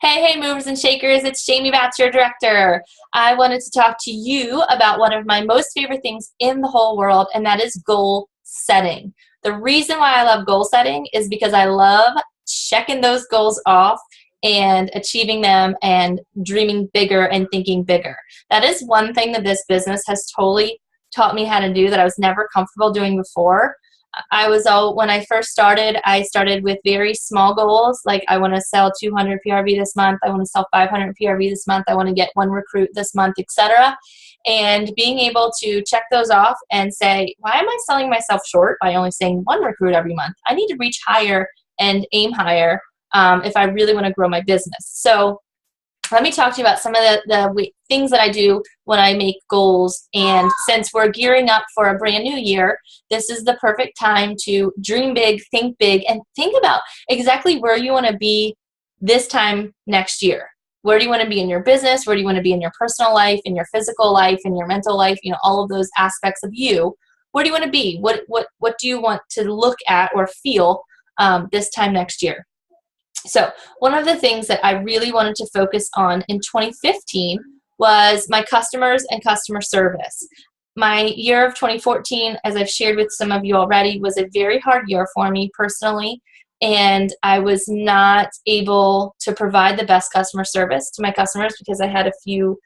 Hey, movers and shakers, it's Jamie Batts, your director. I wanted to talk to you about one of my most favorite things in the whole world, and that is goal setting. The reason why I love goal setting is because I love checking those goals off and achieving them and dreaming bigger and thinking bigger. That is one thing that this business has totally taught me how to do that I was never comfortable doing before. When I first started, I started with very small goals, like I want to sell 200 PRV this month, I want to sell 500 PRV this month, I want to get one recruit this month, etc. And being able to check those off and say, why am I selling myself short by only saying one recruit every month? I need to reach higher and aim higher if I really want to grow my business. So let me talk to you about some of the things that I do when I make goals. And since we're gearing up for a brand new year, this is the perfect time to dream big, and think about exactly where you want to be this time next year. Where do you want to be in your business? Where do you want to be in your personal life, in your physical life, in your mental life? You know, all of those aspects of you. Where do you want to be? What do you want to look at or feel this time next year? So one of the things that I really wanted to focus on in 2015 was my customers and customer service. My year of 2014, as I've shared with some of you already, was a very hard year for me personally, and I was not able to provide the best customer service to my customers because I had a few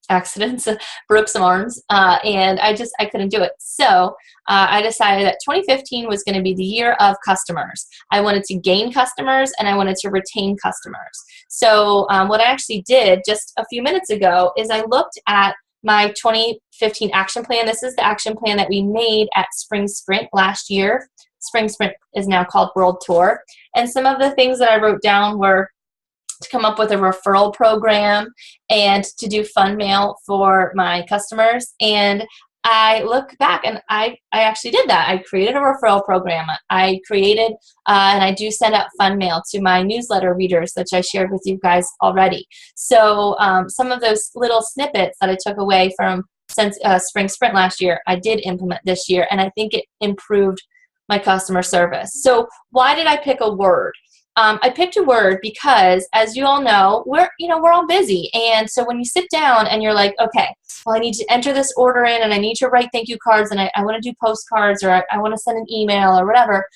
accidents, broke some arms, and I couldn't do it. So I decided that 2015 was going to be the year of customers. I wanted to gain customers and I wanted to retain customers. So what I actually did just a few minutes ago is I looked at my 2015 action plan. This is the action plan that we made at Spring Sprint last year. Spring Sprint is now called World Tour. And some of the things that I wrote down were to come up with a referral program and to do fun mail for my customers. And I look back and I actually did that. I created a referral program. I created and I do send out fun mail to my newsletter readers, which I shared with you guys already. So some of those little snippets that I took away from Spring Sprint last year, I did implement this year, and I think it improved my customer service. So why did I pick a word? I picked a word because, as you all know, we're all busy. And so when you sit down and you're like, okay, well, I need to enter this order in and I need to write thank you cards and I want to do postcards or I want to send an email or whatever,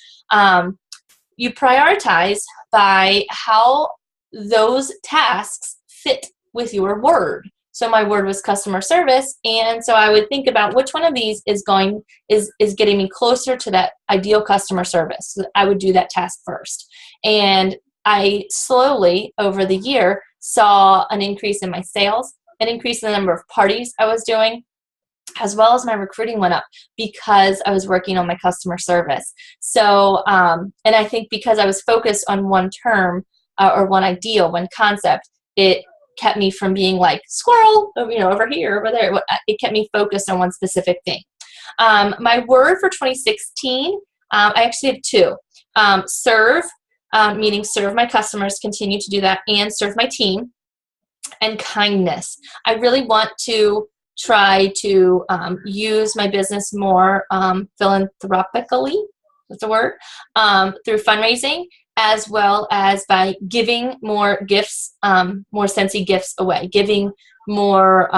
you prioritize by how those tasks fit with your word. So my word was customer service, and so I would think about which one of these is getting me closer to that ideal customer service. So I would do that task first. And I slowly, over the year, saw an increase in my sales, an increase in the number of parties I was doing, as well as my recruiting went up because I was working on my customer service. So, and I think because I was focused on one term or one ideal, one concept, it kept me from being like squirrel, over here, over there. It kept me focused on one specific thing. My word for 2016, I actually have two. Serve, meaning serve my customers, continue to do that, and serve my team, and kindness. I really want to try to use my business more philanthropically, that's a word, through fundraising, as well as by giving more gifts, more Scentsy gifts away, giving more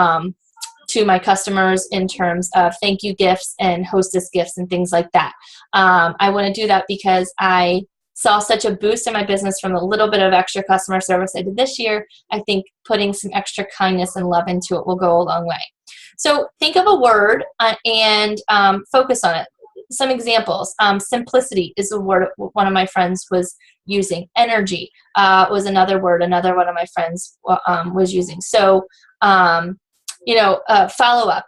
to my customers in terms of thank you gifts and hostess gifts and things like that. I want to do that because I saw such a boost in my business from a little bit of extra customer service I did this year. I think putting some extra kindness and love into it will go a long way. So think of a word and focus on it. Some examples. Simplicity is a word one of my friends was using. Energy was another word another one of my friends was using. So, follow up.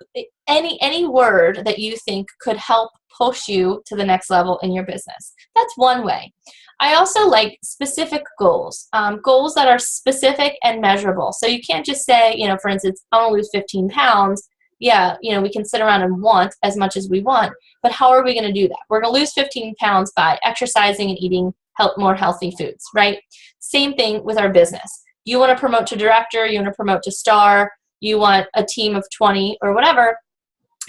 Any word that you think could help push you to the next level in your business. That's one way. I also like specific goals, goals that are specific and measurable. So you can't just say, for instance, I want to lose 15 pounds. Yeah, we can sit around and want as much as we want, but how are we going to do that? We're going to lose 15 pounds by exercising and eating more healthy foods, right? Same thing with our business. You want to promote to director, you want to promote to star, you want a team of 20 or whatever.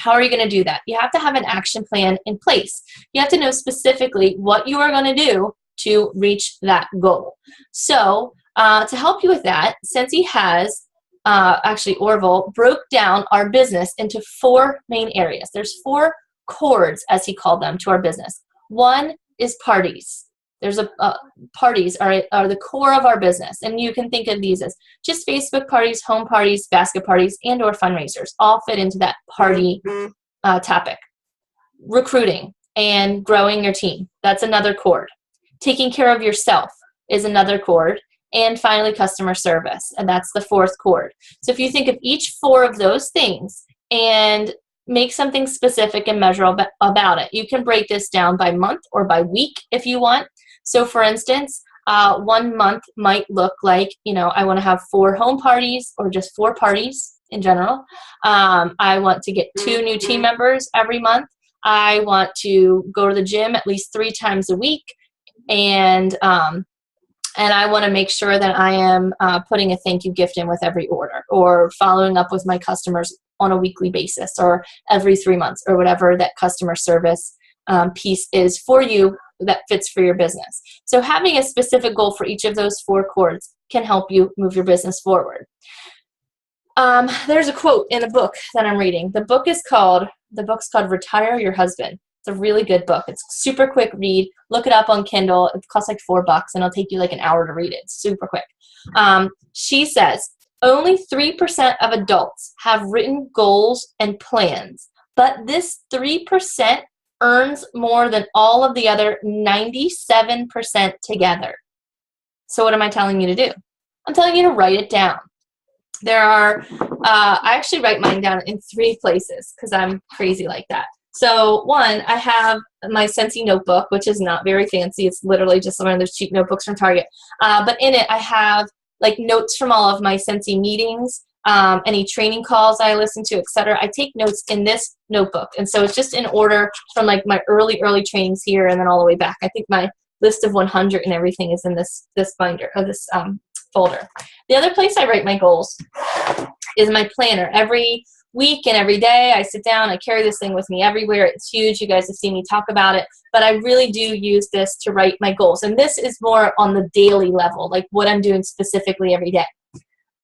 How are you going to do that? You have to have an action plan in place. You have to know specifically what you are going to do to reach that goal. So To help you with that, Scentsy has, actually Orville, broke down our business into 4 main areas. There's 4 chords, as he called them, to our business. One is parties. There's parties are the core of our business, and you can think of these as just Facebook parties, home parties, basket parties, and or fundraisers. All fit into that party topic. Recruiting and growing your team. That's another chord. Taking care of yourself is another chord. And finally, customer service, and that's the 4th chord. So if you think of each 4 of those things and make something specific and measurable about it, you can break this down by month or by week if you want. So for instance, 1 month might look like, I want to have 4 home parties or just 4 parties in general. I want to get 2 new team members every month. I want to go to the gym at least 3 times a week. And I want to make sure that I am putting a thank you gift in with every order, or following up with my customers on a weekly basis or every 3 months, or whatever that customer service piece is for you that fits for your business. So having a specific goal for each of those 4 chords can help you move your business forward. There's a quote in a book that I'm reading. The book's called Retire Your Husband. It's a really good book. It's super quick read. Look it up on Kindle. It costs like $4 and it'll take you like an hour to read it. It's super quick. She says, only 3% of adults have written goals and plans, but this 3% earns more than all of the other 97% together. So what am I telling you to do? I'm telling you to write it down. There are, I actually write mine down in 3 places because I'm crazy like that. So one, I have my Scentsy notebook, which is not very fancy. It's literally just one of those cheap notebooks from Target. But in it, I have like notes from all of my Scentsy meetings, any training calls I listen to, etc. I take notes in this notebook. And so it's just in order from like my early trainings here and then all the way back. I think my list of 100 and everything is in this binder, or this folder. The other place I write my goals is my planner. Every week and every day I sit down, I carry this thing with me everywhere. It's huge. You guys have seen me talk about it, but I really do use this to write my goals. And this is more on the daily level, like what I'm doing specifically every day.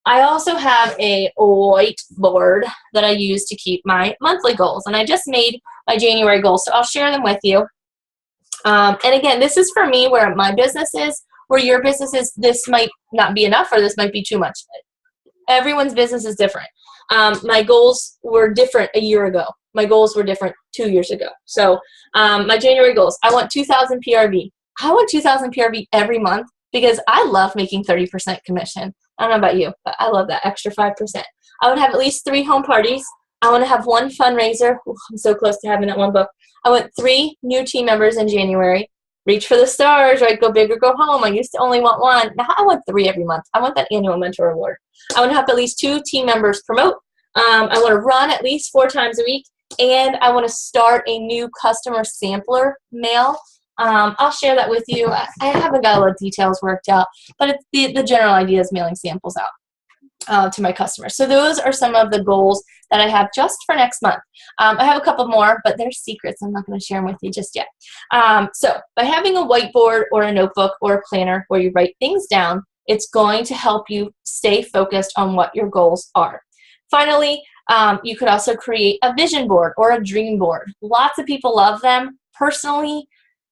I also have a whiteboard that I use to keep my monthly goals, and I just made my January goals, so I'll share them with you. And again, this is for me where my business is. Where your business is, this might not be enough, or this might be too much. Everyone's business is different. My goals were different a year ago. My goals were different 2 years ago. So my January goals, I want 2,000 PRV. I want 2,000 PRV every month because I love making 30% commission. I don't know about you, but I love that extra 5%. I would have at least 3 home parties. I want to have 1 fundraiser. Ooh, I'm so close to having that one book. I want 3 new team members in January. Reach for the stars, right? Go big or go home. I used to only want 1. Now I want 3 every month. I want that annual mentor award. I want to have at least 2 team members promote. I want to run at least 4 times a week. And I want to start a new customer sampler mail. I'll share that with you. I haven't got a lot of details worked out, but it's the general idea is mailing samples out to my customers. So those are some of the goals that I have just for next month. I have a couple more, but they're secrets. I'm not going to share them with you just yet. So by having a whiteboard or a notebook or a planner where you write things down, it's going to help you stay focused on what your goals are. Finally, you could also create a vision board or a dream board. Lots of people love them. Personally,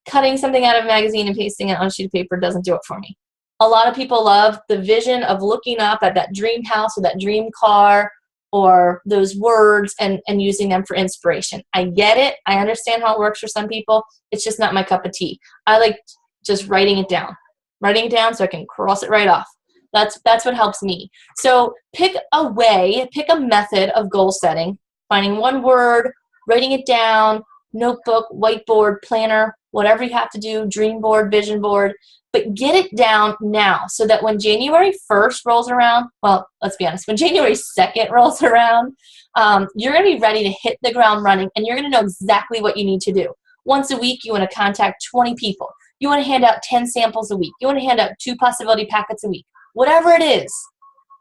cutting something out of a magazine and pasting it on a sheet of paper doesn't do it for me. A lot of people love the vision of looking up at that dream house or that dream car or those words and using them for inspiration. I get it. I understand how it works for some people. It's just not my cup of tea. I like just writing it down so I can cross it right off. That's what helps me. So pick a method of goal setting, finding one word, writing it down, notebook, whiteboard, planner, whatever you have to do, dream board, vision board, but get it down now so that when January 1st rolls around, well, let's be honest, when January 2nd rolls around, you're going to be ready to hit the ground running, and you're going to know exactly what you need to do. Once a week, you want to contact 20 people. You want to hand out 10 samples a week. You want to hand out 2 possibility packets a week. Whatever it is,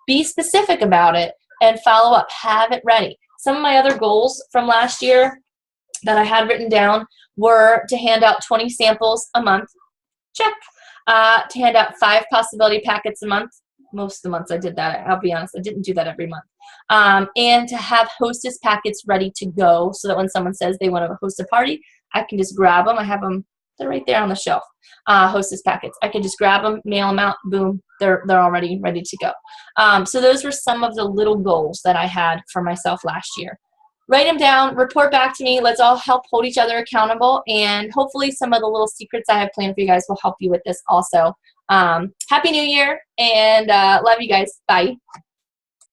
be specific about it and follow up. Have it ready. Some of my other goals from last year that I had written down were to hand out 20 samples a month. Check. to hand out 5 possibility packets a month. Most of the months I did that. I'll be honest, I didn't do that every month. And to have hostess packets ready to go so that when someone says they want to host a party, I can just grab them. I have them, they're right there on the shelf, hostess packets. I can just grab them, mail them out, boom, they're already ready to go. So those were some of the little goals that I had for myself last year. Write them down, report back to me. Let's all help hold each other accountable, and hopefully some of the little secrets I have planned for you guys will help you with this also. Happy New Year, and love you guys. Bye.